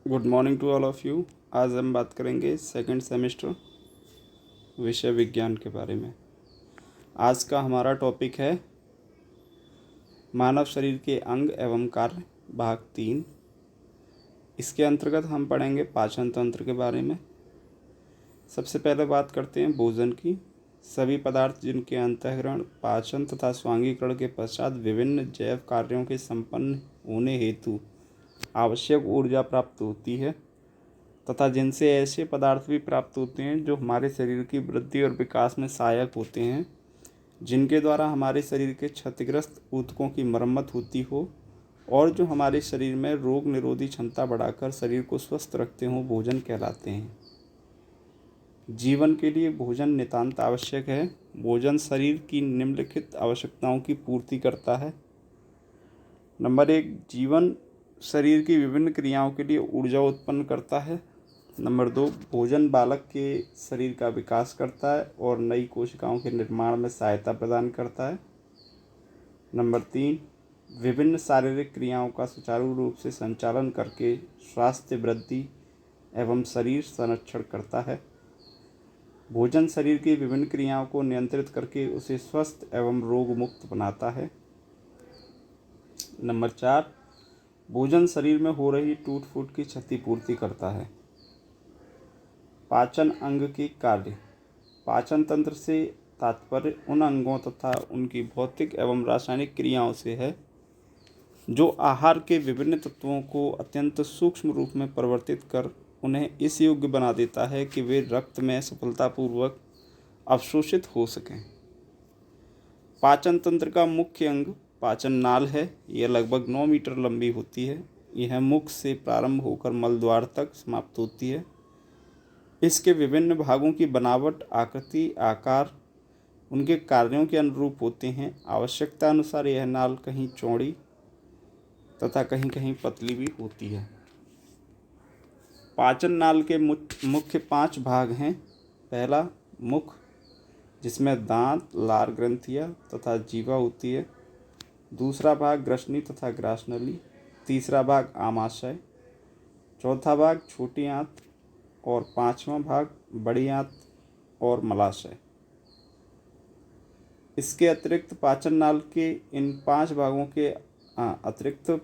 Good morning to all of you. आज हम बात करेंगे सेकंड सेमेस्टर विषय विज्ञान के बारे में। आज का हमारा टॉपिक है मानव शरीर के अंग एवं कार्य भाग 3। इसके अंतर्गत हम पढ़ेंगे पाचन तंत्र के बारे में। सबसे पहले बात करते हैं भोजन की। सभी पदार्थ जिनके अंतःग्रहण, पाचन तथा स्वांगीकरण के पश्चात विभिन्न जैव कार्यों के संपन्न होने हेतु आवश्यक ऊर्जा प्राप्त होती है तथा जिनसे ऐसे पदार्थ भी प्राप्त होते हैं जो हमारे शरीर की वृद्धि और विकास में सहायक होते हैं, जिनके द्वारा हमारे शरीर के क्षतिग्रस्त ऊतकों की मरम्मत होती हो और जो हमारे शरीर में रोग निरोधी क्षमता बढ़ाकर शरीर को स्वस्थ रखते हों, भोजन कहलाते हैं। जीवन के लिए भोजन नितांत आवश्यक है। भोजन शरीर की निम्नलिखित आवश्यकताओं की पूर्ति करता है। नंबर 1, जीवन शरीर की विभिन्न क्रियाओं के लिए ऊर्जा उत्पन्न करता है। नंबर 2, भोजन बालक के शरीर का विकास करता है और नई कोशिकाओं के निर्माण में सहायता प्रदान करता है। नंबर 3, विभिन्न शारीरिक क्रियाओं का सुचारू रूप से संचालन करके स्वास्थ्य वृद्धि एवं शरीर संरक्षण करता है। भोजन शरीर की विभिन्न क्रियाओं को नियंत्रित करके उसे स्वस्थ एवं रोग मुक्त बनाता है। नंबर 4, भोजन शरीर में हो रही टूट फूट की क्षतिपूर्ति करता है। पाचन अंग के कार्य। पाचन तंत्र से तात्पर्य उन अंगों तथा उनकी भौतिक एवं रासायनिक क्रियाओं से है जो आहार के विभिन्न तत्वों को अत्यंत सूक्ष्म रूप में परिवर्तित कर उन्हें इस योग्य बना देता है कि वे रक्त में सफलतापूर्वक अवशोषित हो सकें। पाचन तंत्र का मुख्य अंग पाचन नाल है। यह लगभग 9 मीटर लंबी होती है। यह मुख से प्रारंभ होकर मलद्वार तक समाप्त होती है। इसके विभिन्न भागों की बनावट, आकृति, आकार उनके कार्यों के अनुरूप होते हैं। आवश्यकता अनुसार यह नाल कहीं चौड़ी तथा कहीं कहीं पतली भी होती है। पाचन नाल के मुख्य 5 भाग हैं। पहला, मुख, जिसमें दांत, लार ग्रंथियां तथा जीवा होती है। दूसरा भाग ग्रसनी तथा ग्रासनली। तीसरा भाग आमाशय। चौथा भाग छोटी आंत और पांचवा भाग बड़ी आंत और मलाशय। इसके अतिरिक्त पाचन नाल के इन 5 भागों के अतिरिक्त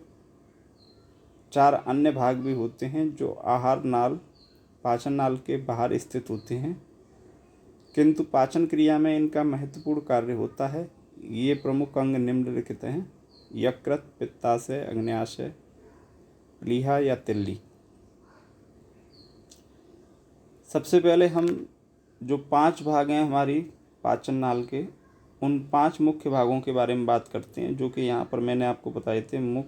4 अन्य भाग भी होते हैं जो आहार नाल, पाचन नाल के बाहर स्थित होते हैं, किंतु पाचन क्रिया में इनका महत्वपूर्ण कार्य होता है। ये प्रमुख अंग निम्नलिखित हैं: यकृत, पित्ताशय, अग्न्याशय, प्लीहा या तिल्ली। सबसे पहले हम जो 5 भाग हैं हमारी पाचन नाल के, उन 5 मुख्य भागों के बारे में बात करते हैं, जो कि यहाँ पर मैंने आपको बताए थे: मुख,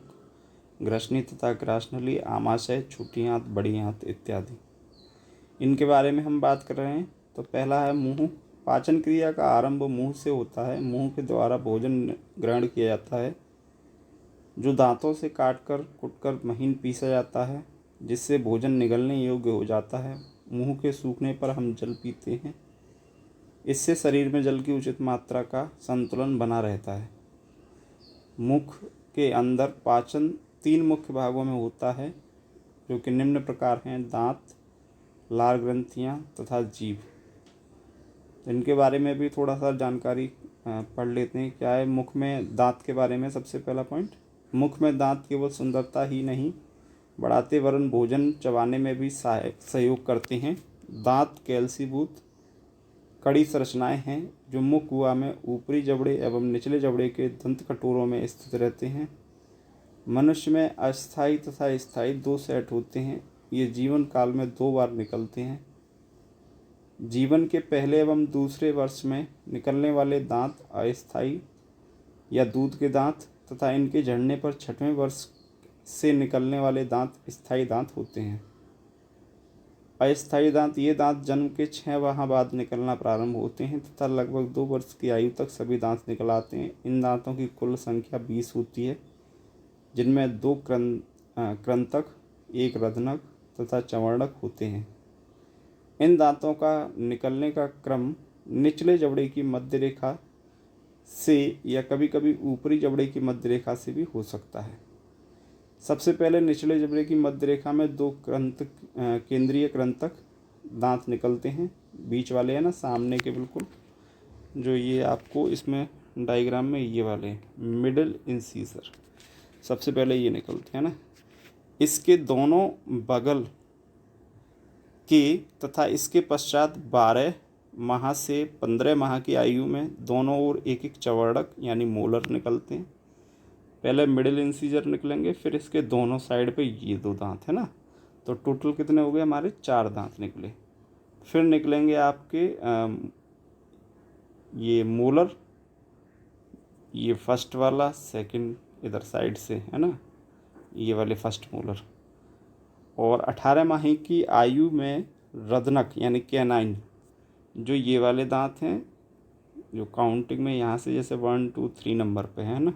ग्रसनी तथा ग्रासनली, आमाशय, छोटी आंत, बड़ी आंत इत्यादि। इनके बारे में हम बात कर रहे हैं। तो पहला है मुंह। पाचन क्रिया का आरंभ मुंह से होता है। मुंह के द्वारा भोजन ग्रहण किया जाता है, जो दांतों से काटकर कुटकर महीन पीसा जाता है, जिससे भोजन निगलने योग्य हो जाता है। मुंह के सूखने पर हम जल पीते हैं। इससे शरीर में जल की उचित मात्रा का संतुलन बना रहता है। मुख के अंदर पाचन 3 मुख्य भागों में होता है, जो कि निम्न प्रकार हैं: दांत, लार ग्रंथियाँ तथा जीभ। इनके बारे में भी थोड़ा सा जानकारी पढ़ लेते हैं। क्या है मुख में दांत के बारे में? सबसे पहला पॉइंट, मुख में दांत केवल सुंदरता ही नहीं बढ़ाते वरन भोजन चबाने में भी सहयोग करते हैं। दांत कैल्सीभूत कड़ी संरचनाएं हैं जो मुख गुहा में ऊपरी जबड़े एवं निचले जबड़े के दंत कटोरों में स्थित रहते हैं। मनुष्य में अस्थायी तथा स्थायी 2 सेट होते हैं। ये जीवन काल में 2 बार निकलते हैं। जीवन के पहले एवं दूसरे वर्ष में निकलने वाले दांत अस्थायी या दूध के दांत तथा इनके झड़ने पर 6वें वर्ष से निकलने वाले दांत स्थायी दांत होते हैं। अस्थायी दांत ये दांत जन्म के 6 माह बाद निकलना प्रारंभ होते हैं तथा लगभग 2 वर्ष की आयु तक सभी दांत निकल आते हैं। इन दांतों की कुल संख्या 20 होती है, जिनमें 2 कृंतक, 1 रधनक तथा चवर्णक होते हैं। इन दांतों का निकलने का क्रम निचले जबड़े की मध्य रेखा से या कभी कभी ऊपरी जबड़े की मध्य रेखा से भी हो सकता है। सबसे पहले निचले जबड़े की मध्य रेखा में दो केंद्रीय कृंतक दांत निकलते हैं, बीच वाले है ना, सामने के बिल्कुल, जो ये आपको इसमें डायग्राम में ये वाले मिडिल इंसीजर सबसे पहले ये निकलते हैं ना। इसके दोनों बगल के तथा इसके पश्चात 12 माह से 15 माह की आयु में दोनों ओर एक एक चवर्णक यानी मोलर निकलते हैं। पहले मिडिल इंसीजर निकलेंगे, फिर इसके दोनों साइड पे ये दो दांत है ना, तो टोटल कितने हो गए हमारे, 4 दांत निकले। फिर निकलेंगे आपके ये मोलर, ये फर्स्ट वाला, सेकंड इधर साइड से है ना, ये वाले फर्स्ट मोलर। और 18 माह की आयु में रदनक यानी कैनाइन, जो ये वाले दांत हैं, जो काउंटिंग में यहाँ से जैसे 1 2 3 नंबर पे है ना,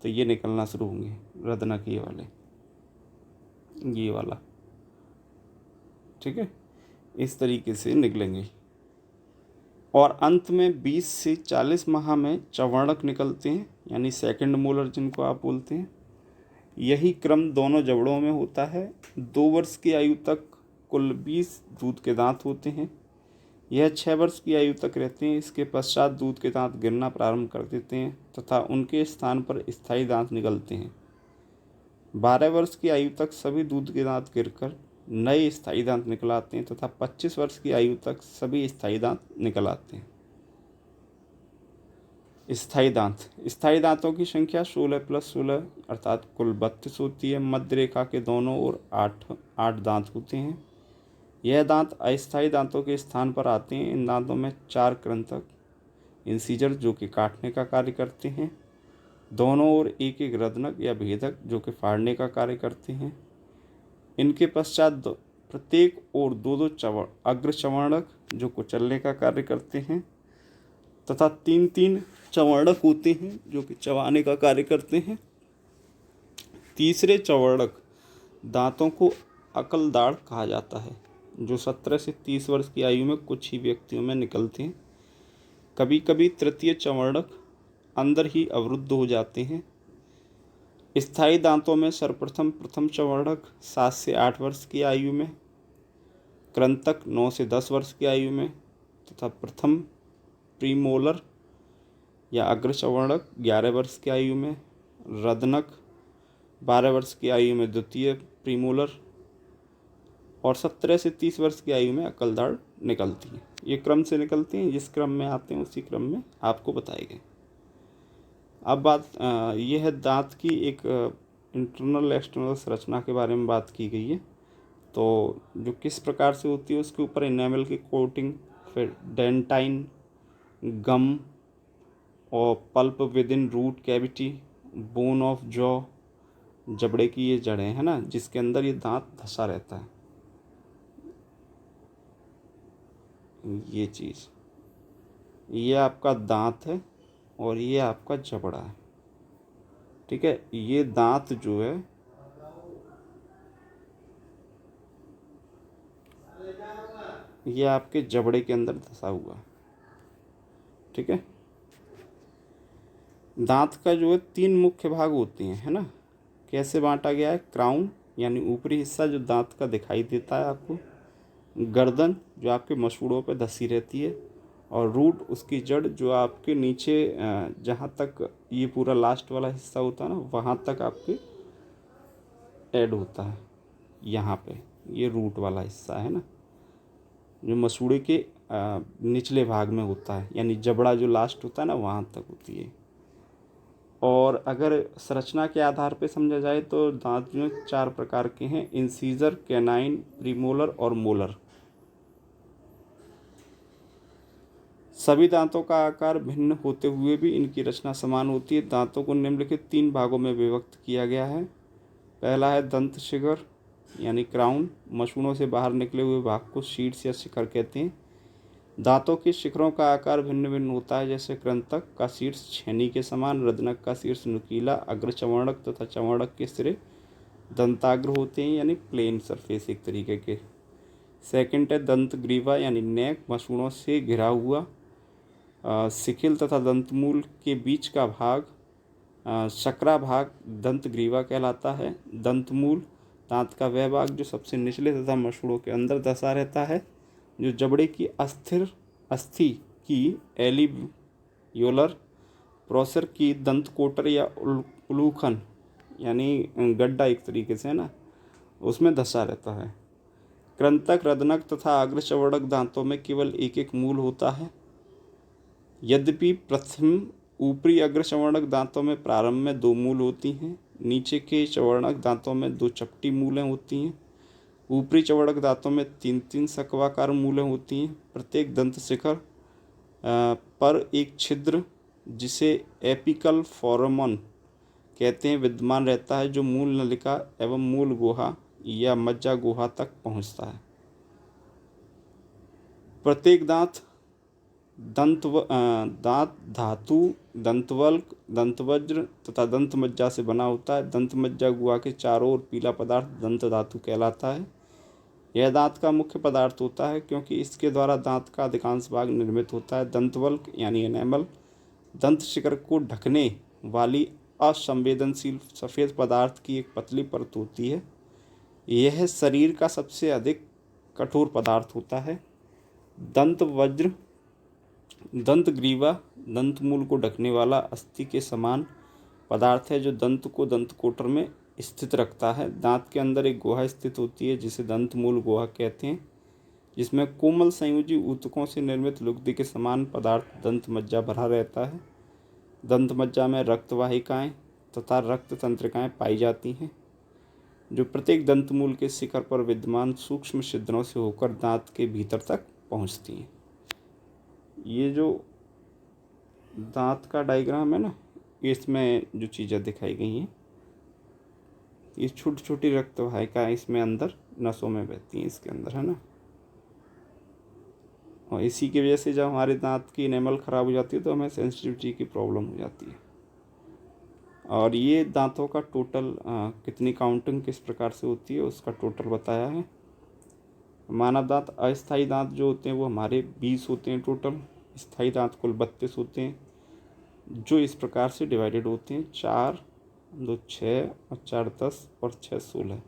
तो ये निकलना शुरू होंगे रदनक, ये वाले, ये वाला, ठीक है, इस तरीके से निकलेंगे। और अंत में 20 से 40 माह में चवर्णक निकलते हैं, यानी सेकंड मोलर जिनको आप बोलते हैं। यही क्रम दोनों जबड़ों में होता है। 2 वर्ष की आयु तक कुल 20 दूध के दांत होते हैं। यह 6 वर्ष की आयु तक रहते हैं। इसके पश्चात दूध के दांत गिरना प्रारंभ कर देते हैं तथा उनके स्थान पर स्थायी दांत निकलते हैं। 12 वर्ष की आयु तक सभी दूध के दांत गिरकर नए स्थायी दांत निकल आते हैं तथा 25 वर्ष की आयु तक सभी स्थायी दांत निकल आते हैं। स्थायी दांतों की संख्या 16 + 16 अर्थात कुल 32 होती है। मध्य रेखा के दोनों ओर 8 दांत होते हैं। यह दांत अस्थायी दांतों के स्थान पर आते हैं। इन दांतों में 4 कृंतक इंसीजर जो कि काटने का कार्य करते हैं। दोनों ओर एक एक रदनक या भेदक जो कि फाड़ने का कार्य करते हैं। इनके पश्चात प्रत्येक ओर 2-2 अग्र चवर्णक जो कुचलने का कार्य करते हैं तथा 3-3 चवर्णक होते हैं जो कि चबाने का कार्य करते हैं। तीसरे चवर्णक दांतों को अकल दाढ़ कहा जाता है, जो 17 से 30 वर्ष की आयु में कुछ ही व्यक्तियों में निकलते हैं। कभी कभी तृतीय चवर्णक अंदर ही अवरुद्ध हो जाते हैं। स्थायी दांतों में प्रथम चवर्णक 7 से 8 वर्ष की आयु में, कृंतक 9 से 10 वर्ष की आयु में तथा प्रथम प्रीमोलर या अग्र चवर्णक 11 वर्ष की आयु में, रदनक 12 वर्ष की आयु में द्वितीय प्रीमोलर और 17 से 30 वर्ष की आयु में अकल दाढ़ निकलती है। ये क्रम से निकलती हैं, जिस क्रम में आते हैं उसी क्रम में आपको बताए गए। अब बात यह है दांत की एक इंटरनल एक्सटर्नल संरचना के बारे में बात की गई है। तो जो किस प्रकार से होती है उसके ऊपर इनेमल की कोटिंग, फिर डेंटाइन, गम और pulp within root cavity, bone of jaw, जबड़े की ये जड़ें हैं ना, जिसके अंदर ये दांत धंसा रहता है। ये चीज़, ये आपका दांत है और ये आपका जबड़ा है, ठीक है। ये दांत जो है ये आपके जबड़े के अंदर धंसा हुआ, ठीक है। दांत का जो है 3 मुख्य भाग होते हैं, है ना। कैसे बांटा गया है, क्राउन यानी ऊपरी हिस्सा जो दांत का दिखाई देता है आपको, गर्दन जो आपके मसूड़ों पे धसी रहती है, और रूट उसकी जड़ जो आपके नीचे जहाँ तक ये पूरा लास्ट वाला हिस्सा होता है ना, वहाँ तक आपके ऐड होता है। यहाँ पे ये रूट वाला हिस्सा है ना, जो मसूड़े के निचले भाग में होता है, यानी जबड़ा जो लास्ट होता है ना, वहाँ तक होती है। और अगर संरचना के आधार पे समझा जाए तो दांत जो 4 प्रकार के हैं, इंसीजर, कैनाइन, प्रीमोलर और मोलर। सभी दांतों का आकार भिन्न होते हुए भी इनकी रचना समान होती है। दांतों को निम्नलिखित 3 भागों में विभक्त किया गया है। पहला है दंत शिखर यानी क्राउन, मसूड़ों से बाहर निकले हुए भाग को शीर्ष या शिखर कहते हैं। दांतों के शिखरों का आकार भिन्न भिन्न होता है, जैसे कृंतक का शीर्ष छेनी के समान, रदनक का शीर्ष नुकीला, अग्र चवर्णक तथा चवर्णक के सिरे दंताग्र होते हैं, यानी प्लेन सरफेस एक तरीके के। सेकंड है दंत ग्रीवा यानी नेक, मसूड़ों से घिरा हुआ। शिखिल तथा दंतमूल के बीच का भाग शकरा भाग दंत ग्रीवा कहलाता है। दंतमूल दांत का वह भाग जो सबसे निचले तथा मसूड़ों के अंदर धंसा रहता है, जो जबड़े की अस्थिर अस्थि की एलिवियोलर प्रोसेस की दंत कोटर या उलूखन यानी गड्ढा एक तरीके से ना, उसमें धंसा रहता है। कृंतक, रदनक तथा अग्रचवर्णक दांतों में केवल एक एक मूल होता है। यद्यपि प्रथम ऊपरी अग्रचवर्णक दांतों में प्रारंभ में 2 मूल होती हैं। नीचे के चवर्णक दांतों में 2 चपटी मूलें होती हैं। ऊपरी चवर्णक दांतों में 3-3 शंक्वाकार मूलें होती हैं। प्रत्येक दंत शिखर पर एक छिद्र, जिसे एपिकल फोरमन कहते हैं, विद्यमान रहता है, जो मूल नलिका एवं मूल गुहा या मज्जा गुहा तक पहुंचता है। प्रत्येक दांत दांत धातु, दंतवल्क, दंतवज्र तथा दंतमज्जा से बना होता है। दंतमज्जा गुहा के चारों ओर पीला पदार्थ दंत धातु कहलाता है। यह दांत का मुख्य पदार्थ होता है, क्योंकि इसके द्वारा दांत का अधिकांश भाग निर्मित होता है। दंतवल्क यानी एनेमल दंत शिखर को ढकने वाली असंवेदनशील सफ़ेद पदार्थ की एक पतली परत होती है। यह शरीर का सबसे अधिक कठोर पदार्थ होता है। दंतवज्र दंतग्रीवा दंतमूल को ढकने वाला अस्थि के समान पदार्थ है, जो दंत को दंतकोटर में स्थित रखता है। दांत के अंदर एक गुहा स्थित होती है, जिसे दंतमूल गुहा कहते हैं, जिसमें कोमल संयोजी ऊतकों से निर्मित लुगदी के समान पदार्थ दंतमज्जा भरा रहता है। दंतमज्जा में रक्तवाहिकाएं तथा रक्त तंत्रिकाएं पाई जाती हैं, जो प्रत्येक दंतमूल के शिखर पर विद्यमान सूक्ष्म छिद्रों से होकर दांत के भीतर तक पहुंचती हैं। ये जो दांत का डायग्राम है ना, इसमें जो चीज़ें दिखाई गई हैं, ये छोटी छोटी रक्तवाहिकाएं इसमें अंदर नसों में बहती हैं, इसके अंदर, है ना। और इसी की वजह से जब हमारे दांत की एनेमल ख़राब हो जाती है तो हमें सेंसिटिविटी की प्रॉब्लम हो जाती है। और ये दांतों का टोटल कितनी काउंटिंग किस प्रकार से होती है उसका टोटल बताया है। मानव दांत अस्थायी दांत जो होते हैं वो हमारे 20 होते हैं टोटल। स्थायी दांत कुल 32 होते हैं, जो इस प्रकार से डिवाइडेड होते हैं 4, 2 6 और 4 10 और 6 16, है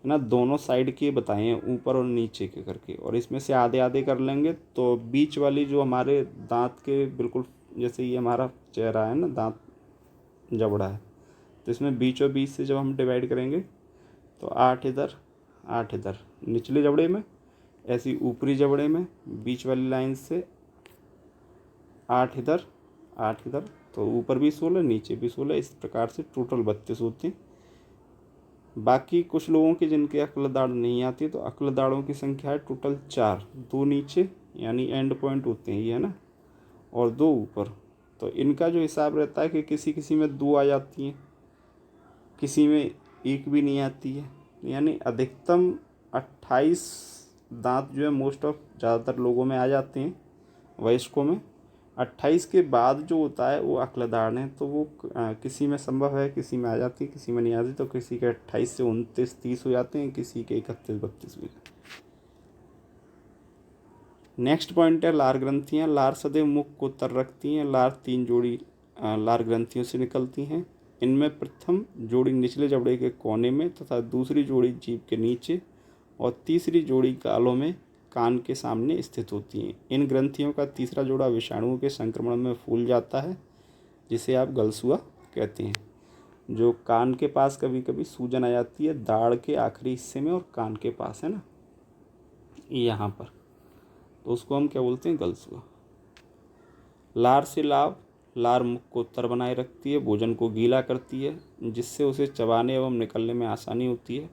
ना। दोनों साइड के बताए हैं, ऊपर और नीचे के करके, और इसमें से आधे आधे कर लेंगे तो बीच वाली जो हमारे दांत के बिल्कुल जैसे ये हमारा चेहरा है ना, दांत जबड़ा है, तो इसमें बीचों बीच से जब हम डिवाइड करेंगे तो 8 इधर 8 इधर निचले जबड़े में, ऐसी ऊपरी जबड़े में बीच वाली लाइन से 8 इधर 8 इधर, तो ऊपर भी 16 नीचे भी 16, इस प्रकार से टोटल 32 होते हैं। बाकी कुछ लोगों के जिनके अक्ल दाढ़ नहीं आती, तो अक्ल दाढ़ों की संख्या है टोटल 4, 2 नीचे यानी एंड पॉइंट होते हैं ये, है ना, और 2 ऊपर। तो इनका जो हिसाब रहता है कि किसी किसी में 2 आ जाती हैं, किसी में 1 भी नहीं आती है, यानी अधिकतम 28 दांत जो है मोस्ट ऑफ ज़्यादातर लोगों में आ जाते हैं, वयस्कों में। 28 के बाद जो होता है वो अक्लदाढ़ है, तो वो किसी में संभव है, किसी में आ जाती है, किसी में नहीं आती। तो किसी के 28 से 29 30 हो जाते हैं, किसी के 31 32 भी। नेक्स्ट पॉइंट है लार ग्रंथियाँ। लार सदैव मुख को तर रखती हैं। लार 3 जोड़ी लार ग्रंथियों से निकलती हैं। इनमें प्रथम जोड़ी निचले जबड़े के कोने में तथा दूसरी जोड़ी जीभ के नीचे और तीसरी जोड़ी गालों में कान के सामने स्थित होती हैं। इन ग्रंथियों का तीसरा जोड़ा विषाणुओं के संक्रमण में फूल जाता है, जिसे आप गलसुआ कहते हैं। जो कान के पास कभी कभी सूजन आ जाती है, दाढ़ के आखिरी हिस्से में और कान के पास, है ना, यहाँ पर, तो उसको हम क्या बोलते हैं, गलसुआ। लार से लाभ। लार मुख को तर बनाए रखती है, भोजन को गीला करती है, जिससे उसे चबाने एवं निकलने में आसानी होती है।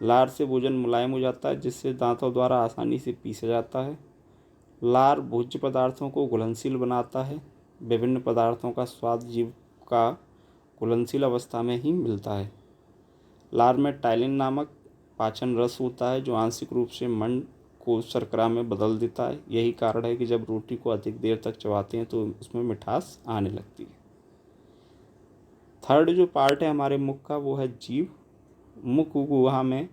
लार से भोजन मुलायम हो जाता है, जिससे दांतों द्वारा आसानी से पीसा जाता है। लार भोज्य पदार्थों को घुलनशील बनाता है। विभिन्न पदार्थों का स्वाद जीव का घुलनशील अवस्था में ही मिलता है। लार में टाइलिन नामक पाचन रस होता है, जो आंशिक रूप से मंड को शर्करा में बदल देता है। यही कारण है कि जब रोटी को अधिक देर तक चबाते हैं तो उसमें मिठास आने लगती है। थर्ड जो पार्ट है हमारे मुख का वो है जीभ। मुख गुहा में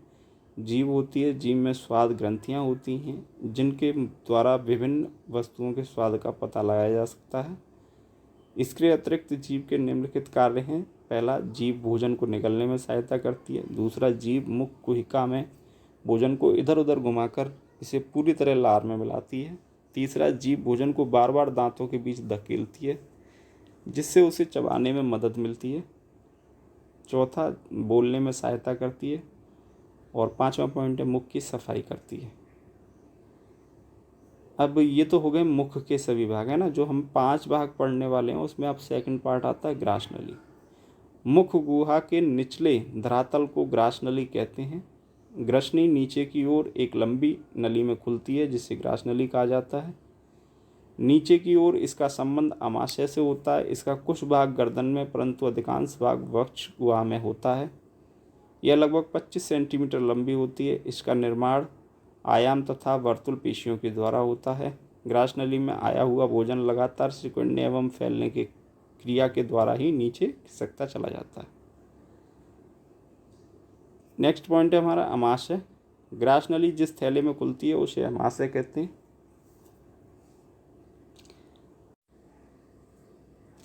जीभ होती है। जीभ में स्वाद ग्रंथियाँ होती हैं, जिनके द्वारा विभिन्न वस्तुओं के स्वाद का पता लगाया जा सकता है। इसके अतिरिक्त जीभ के निम्नलिखित कार्य हैं। पहला, जीभ भोजन को निगलने में सहायता करती है। दूसरा, जीभ मुख कुहिका में भोजन को इधर उधर घुमाकर इसे पूरी तरह लार में मिलाती है। तीसरा, जीभ भोजन को बार बार दांतों के बीच धकेलती है, जिससे उसे चबाने में मदद मिलती है। चौथा, बोलने में सहायता करती है। और पांचवा पॉइंट है, मुख की सफाई करती है। अब ये तो हो गए मुख के सभी भाग, है ना। जो हम 5 भाग पढ़ने वाले हैं उसमें अब सेकंड पार्ट आता है ग्रास नली। मुख गुहा के निचले धरातल को ग्रास नली कहते हैं। ग्रसनी नीचे की ओर एक लंबी नली में खुलती है, जिसे ग्रास नली कहा जाता है। नीचे की ओर इसका संबंध आमाशय से होता है। इसका कुछ भाग गर्दन में, परंतु अधिकांश भाग वक्ष गुहा में होता है। यह लगभग 25 सेंटीमीटर लंबी होती है। इसका निर्माण आयाम तथा वर्तुल पेशियों के द्वारा होता है। ग्रास नली में आया हुआ भोजन लगातार सिकुड़ने एवं फैलने की क्रिया के द्वारा ही नीचे खिसकता चला जाता है। नेक्स्ट पॉइंट है हमारा अमाशय। ग्रास नली जिस थैले में खुलती है उसे अमाशय कहते हैं।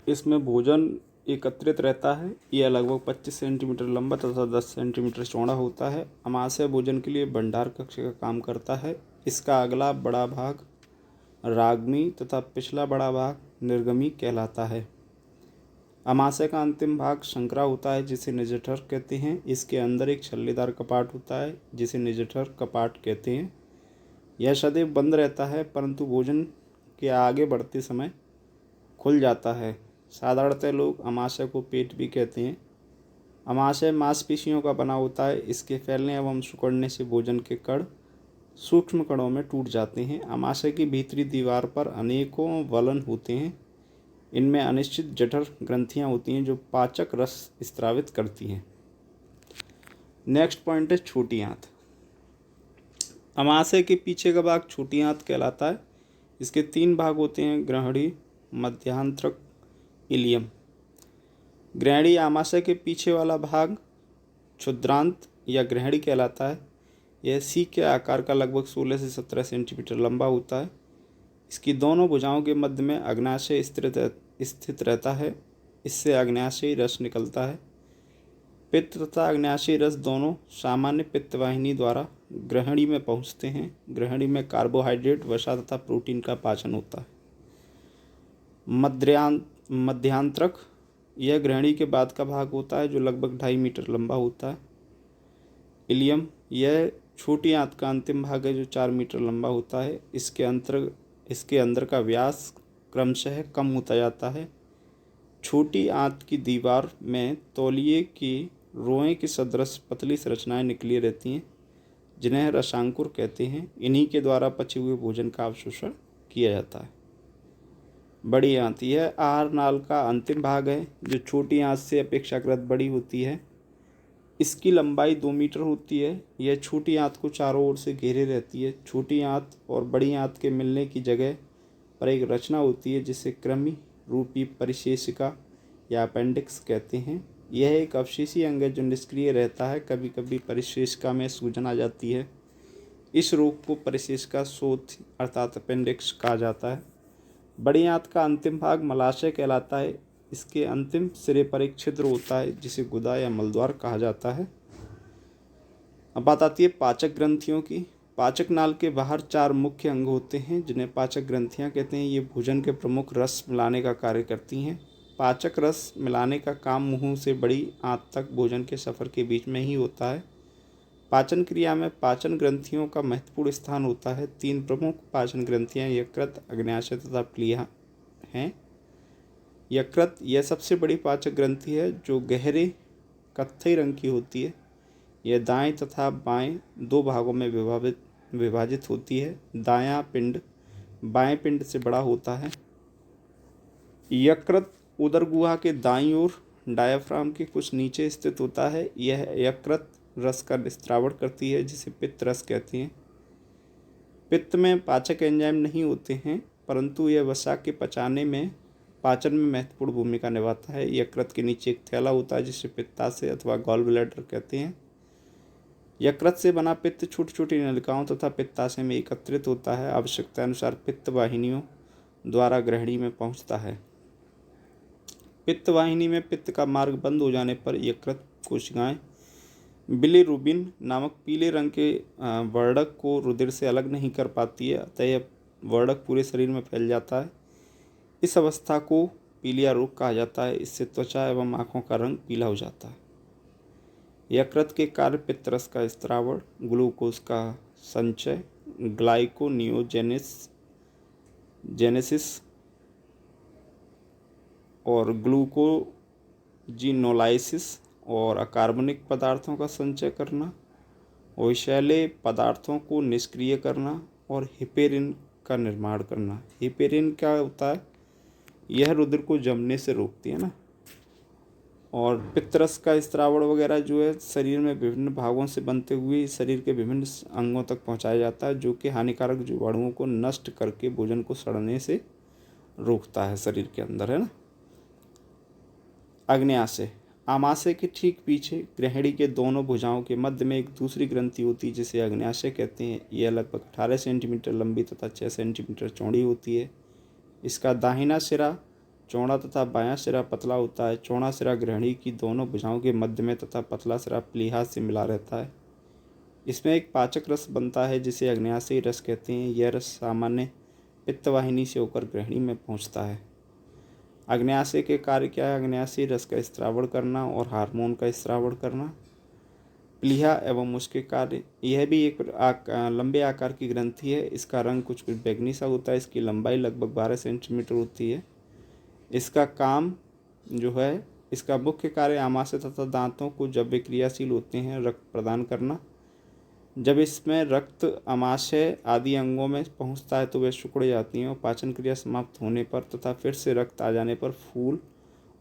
इसमें भोजन एकत्रित रहता है। यह लगभग 25 सेंटीमीटर लंबा तथा 10 सेंटीमीटर चौड़ा होता है। अमाशय भोजन के लिए भंडार कक्ष का काम करता है। इसका अगला बड़ा भाग राग्मी तथा पिछला बड़ा भाग निर्गमी कहलाता है। अमाशय का अंतिम भाग शंकरा होता है, जिसे निजठर कहते हैं। इसके अंदर एक छल्लेदार कपाट होता है, जिसे निजठर कपाट कहते हैं। यह सदैव बंद रहता है, परंतु भोजन के आगे बढ़ते समय खुल जाता है। साधारणतः लोग अमाशय को पेट भी कहते हैं। अमाशय मांसपेशियों का बना होता है। इसके फैलने एवं सिकुड़ने से भोजन के कण सूक्ष्म कणों में टूट जाते हैं। अमाशय की भीतरी दीवार पर अनेकों वलन होते हैं। इनमें अनिश्चित जठर ग्रंथियां होती हैं, जो पाचक रस स्रावित करती हैं। नेक्स्ट पॉइंट है छोटी आंत। अमाशय के पीछे का भाग छोटी आंत कहलाता है। इसके 3 भाग होते हैं, ग्रहणी, मध्यांतरक, इलियम। ग्रहणी आमाशय के पीछे वाला भाग क्षुद्रांत या ग्रहणी कहलाता है। यह सीख के आकार का लगभग 16 से 17 सेंटीमीटर लंबा होता है। इसकी दोनों भुजाओं के मध्य में अग्न्याशय स्थित रहता है। इससे अग्न्याशयी रस निकलता है। पित्त तथा अग्न्याशयी रस दोनों सामान्य पित्त वाहिनी द्वारा ग्रहणी में पहुँचते हैं। ग्रहणी में कार्बोहाइड्रेट, वसा तथा प्रोटीन का पाचन होता है। मध्यांतरक यह ग्रहणी के बाद का भाग होता है, जो लगभग 2.5 मीटर लंबा होता है। इलियम यह छोटी आंत का अंतिम भाग है, जो 4 मीटर लंबा होता है। इसके अंदर का व्यास क्रमशः कम होता जाता है। छोटी आंत की दीवार में तौलिए की रोए के सदृश पतली संरचनाएं निकली रहती हैं, जिन्हें रसांकुर कहते हैं। इन्हीं के द्वारा पचे हुए भोजन का अवशोषण किया जाता है। बड़ी आंत यह आहार नाल का अंतिम भाग है, जो छोटी आंत से अपेक्षाकृत बड़ी होती है। इसकी लंबाई 2 मीटर होती है। यह छोटी आंत को चारों ओर से घेरे रहती है। छोटी आंत और बड़ी आंत के मिलने की जगह पर एक रचना होती है, जिसे कृमि रूपी परिशेषिका या अपेंडिक्स कहते हैं। यह एक अवशेषी अंग है जो निष्क्रिय रहता है। कभी कभी परिशेषिका में सूजन आ जाती है। इस रोग को परिशेषिका शोथ अर्थात अपेंडिक्स कहा जाता है। बड़ी आंत का अंतिम भाग मलाशय कहलाता है। इसके अंतिम सिरे पर एक छिद्र होता है, जिसे गुदा या मलद्वार कहा जाता है। अब बात आती है पाचक ग्रंथियों की। पाचक नाल के बाहर 4 मुख्य अंग होते हैं, जिन्हें पाचक ग्रंथियां कहते हैं। ये भोजन के प्रमुख रस मिलाने का कार्य करती हैं। पाचक रस मिलाने का काम मुंह से बड़ी आंत तक भोजन के सफ़र के बीच में ही होता है। पाचन क्रिया में पाचन ग्रंथियों का महत्वपूर्ण स्थान होता है। 3 प्रमुख पाचन ग्रंथियां यकृत, अग्न्याशय तथा प्लीहा हैं। यकृत यह सबसे बड़ी पाचक ग्रंथि है, जो गहरे कत्थई रंग की होती है। यह दाएं तथा बाएं 2 भागों में विभाजित होती है। दायां पिंड बाएं पिंड से बड़ा होता है। यकृत उदर गुहा के दाईं ओर डायाफ्राम के कुछ नीचे स्थित होता है। यह यकृत रस का निस्त्रावण करती है, जिसे पित्त रस कहते हैं। पित्त में पाचक एंजाइम नहीं होते हैं, परंतु यह वसा के पाचन में महत्वपूर्ण भूमिका निभाता है। यकृत के नीचे एक थैला होता है, जिसे पित्ताशय अथवा गॉल ब्लैडर कहते हैं। यकृत से बना पित्त छोटी छोटी नलिकाओं तथा पित्ताशय में एकत्रित होता है। आवश्यकता अनुसार पित्त वाहिनियों द्वारा ग्रहणी में पहुंचता है। पित्त वाहिनी में पित्त का मार्ग बंद हो जाने पर यकृत कोशिकाएं बिलिरुबिन नामक पीले रंग के वर्णक को रुधिर से अलग नहीं कर पाती है, अतः यह वर्णक पूरे शरीर में फैल जाता है। इस अवस्था को पीलिया रोग कहा जाता है। इससे त्वचा एवं आँखों का रंग पीला हो जाता है। यकृत के कार्य पित्तरस का स्त्रावण, ग्लूकोज का संचय, ग्लाइकोनियोजेनेसिस और ग्लूकोजिनोलाइसिस और अकार्बनिक पदार्थों का संचय करना, विषैले पदार्थों को निष्क्रिय करना और हिपेरिन का निर्माण करना। हिपेरिन क्या होता है? यह रुधिर को जमने से रोकती है ना। और पित्तरस का स्त्रावण वगैरह जो है शरीर में विभिन्न भागों से बनते हुए शरीर के विभिन्न अंगों तक पहुंचाया जाता है, जो कि हानिकारक जीवाणुओं को नष्ट करके भोजन को सड़ने से रोकता है शरीर के अंदर, है ना। आग्नेयाशय, आमाशय के ठीक पीछे ग्रहणी के दोनों भुजाओं के मध्य में एक दूसरी ग्रंथि होती है जिसे आग्नेयाशय कहते हैं। यह लगभग 18 सेंटीमीटर लंबी तथा 6 सेंटीमीटर चौड़ी होती है। इसका दाहिना सिरा चौड़ा तथा बायां सिरा पतला होता है। चौड़ा सिरा ग्रहणी की दोनों भुजाओं के मध्य में तथा पतला सिरा प्लीहा से मिला रहता है। इसमें एक पाचक रस बनता है जिसे आग्नेयाशयी रस कहते हैं। यह रस सामान्य पित्तवाहिनी से होकर ग्रहणी में पहुंचता है। आग्नेयाशय के कार्य क्या है? आग्नेयाशयी रस का स्त्रावण करना और हार्मोन का स्त्रावण करना। प्लीहा एवं उसके कार्य, यह भी एक लंबे आकार की ग्रंथि है। इसका रंग कुछ बैंगनी सा होता है। इसकी लंबाई लगभग 12 सेंटीमीटर होती है। इसका काम जो है, इसका मुख्य कार्य आमाशय तथा दांतों को जब वे क्रियाशील होते हैं रक्त प्रदान करना। जब इसमें रक्त आमाशय आदि अंगों में पहुंचता है तो वे सिकुड़ जाती हैं और पाचन क्रिया समाप्त होने पर तथा फिर से रक्त आ जाने पर फूल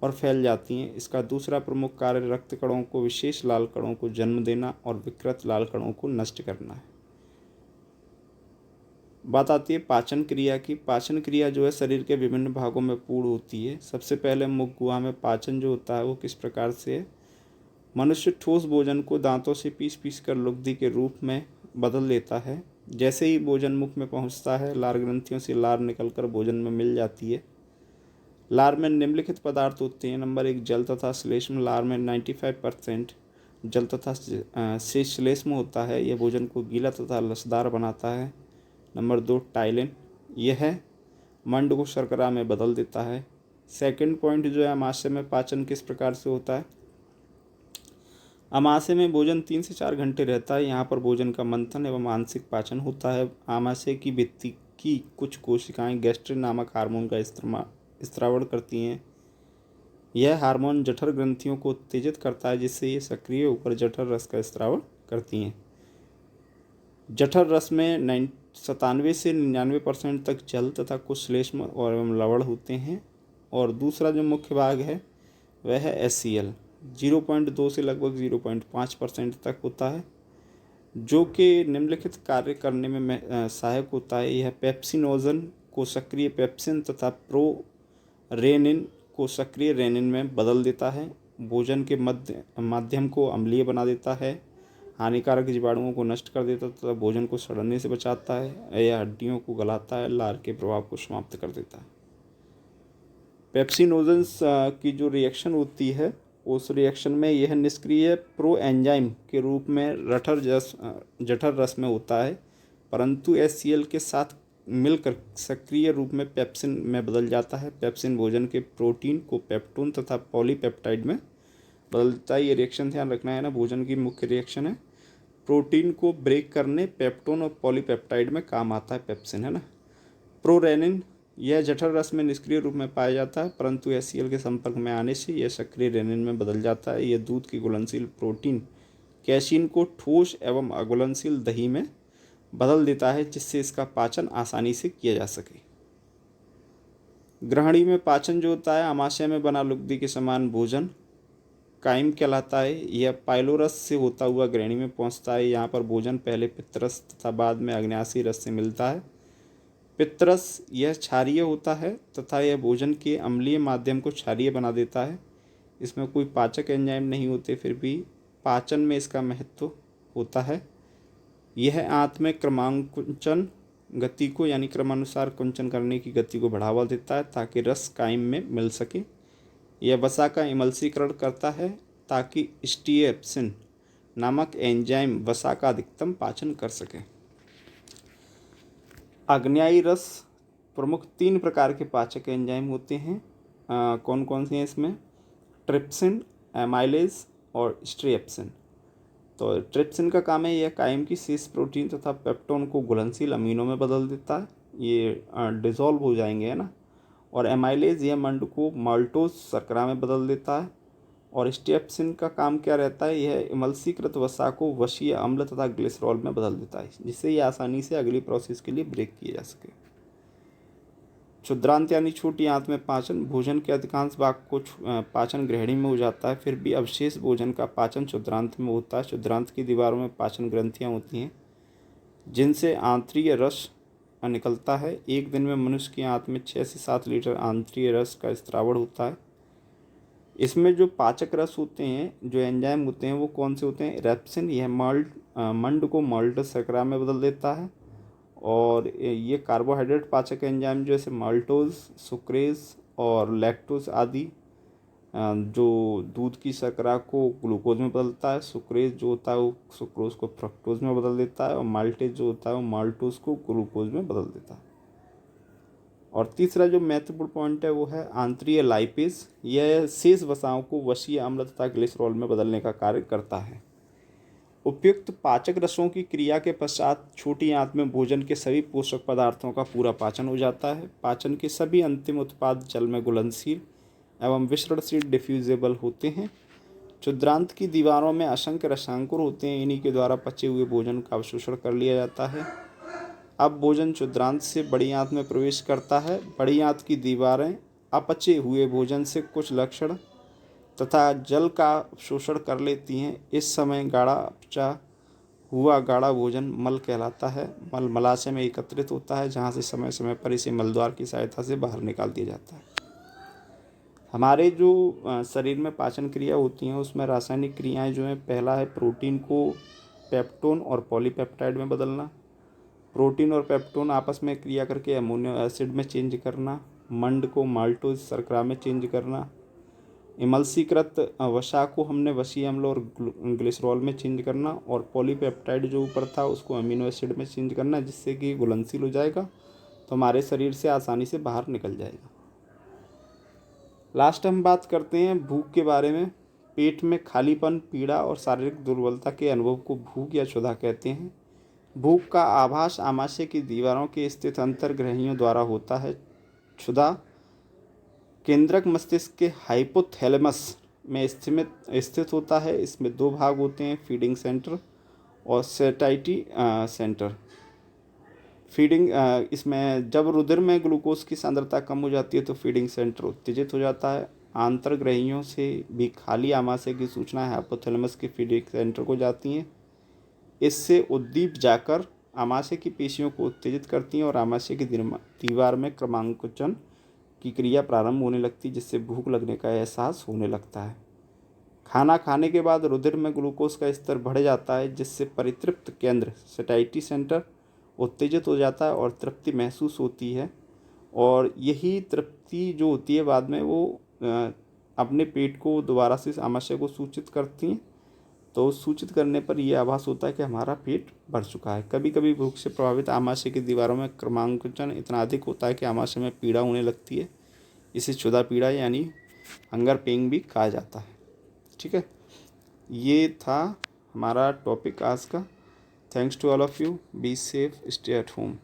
और फैल जाती हैं। इसका दूसरा प्रमुख कार्य रक्त कणों को, विशेष लाल कणों को जन्म देना और विकृत लाल कणों को नष्ट करना है। बात आती है पाचन क्रिया की। पाचन क्रिया जो है शरीर के विभिन्न भागों में पूर्ण होती है। सबसे पहले मुख गुहा में पाचन जो होता है वो किस प्रकार से है? मनुष्य ठोस भोजन को दांतों से पीस पीस कर लुगदी के रूप में बदल लेता है। जैसे ही भोजन मुख में पहुंचता है, लार ग्रंथियों से लार निकलकर भोजन में मिल जाती है। लार में निम्नलिखित पदार्थ होते हैं। नंबर 1, जल तथा श्लेष्म। लार में 95% जल तथा से श्लेष्म होता है। यह भोजन को गीला तथा लसदार बनाता है। Number 2, ptyalin. यह मंड को शर्करा में बदल देता है। सेकंड पॉइंट जो है, आमाशय में पाचन किस प्रकार से होता है? आमाशय में भोजन 3 से 4 घंटे रहता है। यहाँ पर भोजन का मंथन एवं आंशिक पाचन होता है। आमाशय की भित्ति की कुछ कोशिकाएं गैस्ट्रिन नामक हार्मोन का स्त्रावण करती हैं। यह हार्मोन जठर ग्रंथियों को उत्तेजित करता है जिससे ये सक्रिय होकर जठर रस का स्त्रावण करती हैं। जठर रस में 97 से 99% तक जल तथा कुछ श्लेष्म और एवं लवण होते हैं। और दूसरा जो मुख्य भाग है वह है HCl, 0.2 से लगभग 0.5% तक होता है, जो कि निम्नलिखित कार्य करने में सहायक होता है। यह पेप्सिनोजन को सक्रिय पेप्सिन तथा प्रोरेनिन को सक्रिय रेनिन में बदल देता है। भोजन के माध्यम को अम्लीय बना देता है, हानिकारक जीवाणुओं को नष्ट कर देता है तथा भोजन को सड़ने से बचाता है। यह हड्डियों को गलाता है, लार के प्रभाव को समाप्त कर देता है। पेप्सिनोजेंस की जो रिएक्शन होती है उस रिएक्शन में यह निष्क्रिय प्रो एंजाइम के रूप में जठर रस में होता है, परंतु HCl के साथ मिलकर सक्रिय रूप में पेप्सिन में बदल जाता है। पेप्सिन भोजन के प्रोटीन को पेप्टोन तथा पॉलीपेप्टाइड में बदल देता है। ये रिएक्शन ध्यान रखना है ना, भोजन की मुख्य रिएक्शन है। प्रोटीन को ब्रेक करने पेप्टोन और पॉलीपेप्टाइड में काम आता है पेप्सिन, है ना। प्रोरेनिन, यह जठर रस में निष्क्रिय रूप में पाया जाता है, परंतु HCl के संपर्क में आने से यह सक्रिय रेनिन में बदल जाता है। यह दूध की घुलनशील प्रोटीन कैसीन को ठोस एवं अघुलनशील दही में बदल देता है जिससे इसका पाचन आसानी से किया जा सके। ग्रहणी में पाचन जो होता है, आमाशय में बना लुगदी के समान भोजन काइम कहलाता है। यह पाइलोरस से होता हुआ ग्रहणी में पहुंचता है। यहाँ पर भोजन पहले पित्तरस तथा बाद में आग्नेयाशयी रस से मिलता है। पित्तरस यह क्षारीय होता है तथा यह भोजन के अम्लीय माध्यम को क्षारीय बना देता है। इसमें कोई पाचक एंजाइम नहीं होते, फिर भी पाचन में इसका महत्व होता है। यह आंत में क्रमांकुंचन गति को, यानी क्रमानुसार कुंचन करने की गति को बढ़ावा देता है ताकि रस काइम में मिल सके। यह वसा का इमल्सीकरण करता है ताकि स्टीएप्सिन नामक एंजाइम वसा का अधिकतम पाचन कर सके। आग्नेयी रस प्रमुख 3 प्रकार के पाचक एंजाइम होते हैं। कौन कौन से हैं इसमें? ट्रिप्सिन, एमाइलेज और स्ट्रिएप्सिन। तो ट्रिप्सिन का काम है यह कायम की शेष प्रोटीन तथा पेप्टोन को घुलनशील अमीनों में बदल देता है, ये डिसॉल्व हो जाएंगे, है ना। और एमाइलेज यह मंड को माल्टोज शर्करा में बदल देता है। और स्ट्रिएप्सिन का काम क्या रहता है? यह इमल्सीकृत वसा को वशीय अम्ल तथा ग्लिसरॉल में बदल देता है, जिससे ये आसानी से अगली प्रोसेस के लिए ब्रेक किए जा सके। क्षुद्रांत यानी छोटी आंत में पाचन। भोजन के अधिकांश भाग को पाचन ग्रहणी में हो जाता है, फिर भी अवशेष भोजन का पाचन क्षुद्रांत में होता है। क्षुद्रांत की दीवारों में पाचन ग्रंथियां होती हैं जिनसे आंतरीय रस निकलता है। एक दिन में मनुष्य की आंत में 6 से 7 लीटर आंतरीय रस का स्त्रावण होता है। इसमें जो पाचक रस होते हैं, जो एंजाइम होते हैं, वो कौन से होते हैं? रेप्सिन, यह मंड को माल्टोज शर्करा में बदल देता है। और ये कार्बोहाइड्रेट पाचक एंजाइम जैसे माल्टोज, सुक्रेज और लैक्टोज आदि जो दूध की शर्करा को ग्लूकोज में बदलता है। सुक्रेज जो होता है वो सुक्रोज को फ्रक्टोज में बदल देता है, और माल्टेज जो होता है वो माल्टोज को ग्लूकोज में बदल देता है। और तीसरा जो महत्वपूर्ण पॉइंट है वो है आंतरीय लाइपेज। यह शेष वसाओं को वशीय अम्ल तथा ग्लिसरॉल में बदलने का कार्य करता है। उपयुक्त पाचक रसों की क्रिया के पश्चात छोटी आंत में भोजन के सभी पोषक पदार्थों का पूरा पाचन हो जाता है। पाचन के सभी अंतिम उत्पाद जल में घुलनशील एवं विसरणशील डिफ्यूजेबल होते हैं। क्षुद्रांत की दीवारों में असंख्य रसांकुर होते हैं, इन्हीं के द्वारा पचे हुए भोजन का अवशोषण कर लिया जाता है। अब भोजन क्षुद्रांत से बड़ी आंत में प्रवेश करता है। बड़ी आंत की दीवारें अपचे हुए भोजन से कुछ लक्षण तथा जल का शोषण कर लेती हैं। इस समय गाढ़ा अपचा हुआ गाढ़ा भोजन मल कहलाता है। मल मलाशय में एकत्रित होता है, जहाँ से समय समय पर इसे मलद्वार की सहायता से बाहर निकाल दिया जाता है। हमारे जो शरीर में पाचन क्रिया होती हैं उसमें रासायनिक क्रियाएं जो हैं, पहला है प्रोटीन को पेप्टोन और पॉलीपेप्टाइड में बदलना। प्रोटीन और पेप्टोन आपस में क्रिया करके अमोनियो एसिड में चेंज करना। मंड को माल्टोज शर्करा में चेंज करना। इमल्सीकृत वसा को हमने वसीय अम्ल और ग्लिसरॉल में चेंज करना। और पॉलीपेप्टाइड जो ऊपर था उसको अमीनो एसिड में चेंज करना, जिससे कि घुलनशील हो जाएगा तो हमारे शरीर से आसानी से बाहर निकल जाएगा। लास्ट हम बात करते हैं भूख के बारे में। पेट में खालीपन, पीड़ा और शारीरिक दुर्बलता के अनुभव को भूख या क्षुधा कहते हैं। भूख का आभास आमाशय की दीवारों के स्थित अंतर्ग्रहियों द्वारा होता है। क्षुधा केंद्रक मस्तिष्क के हाइपोथैलेमस में स्थित होता है। इसमें 2 भाग होते हैं, फीडिंग सेंटर और सेटाइटी सेंटर। फीडिंग इसमें जब रुधिर में ग्लूकोज की सांद्रता कम हो जाती है तो फीडिंग सेंटर उत्तेजित हो जाता है। आंतर्ग्रहियों से भी खाली आमाशय की सूचना हाइपोथैलेमस के फीडिंग सेंटर को जाती हैं। इससे उद्दीप जाकर आमाशय की पेशियों को उत्तेजित करती हैं और आमाशय की दीवार में क्रमांकन की क्रिया प्रारंभ होने लगती है, जिससे भूख लगने का एहसास होने लगता है। खाना खाने के बाद रुधिर में ग्लूकोज का स्तर बढ़ जाता है, जिससे परितृप्त केंद्र सेटाइटी सेंटर उत्तेजित हो जाता है और तृप्ति महसूस होती है। और यही तृप्ति जो होती है बाद में वो अपने पेट को दोबारा से आमाशय को सूचित करती हैं। तो सूचित करने पर यह आभास होता है कि हमारा पेट भर चुका है। कभी कभी भूख से प्रभावित आमाशय की दीवारों में क्रमांकन इतना अधिक होता है कि आमाशय में पीड़ा होने लगती है। इसे क्षुधा पीड़ा यानी हंगर पेंग भी कहा जाता है। ठीक है, ये था हमारा टॉपिक आज का। Thanks to all of you. Be safe, stay at home.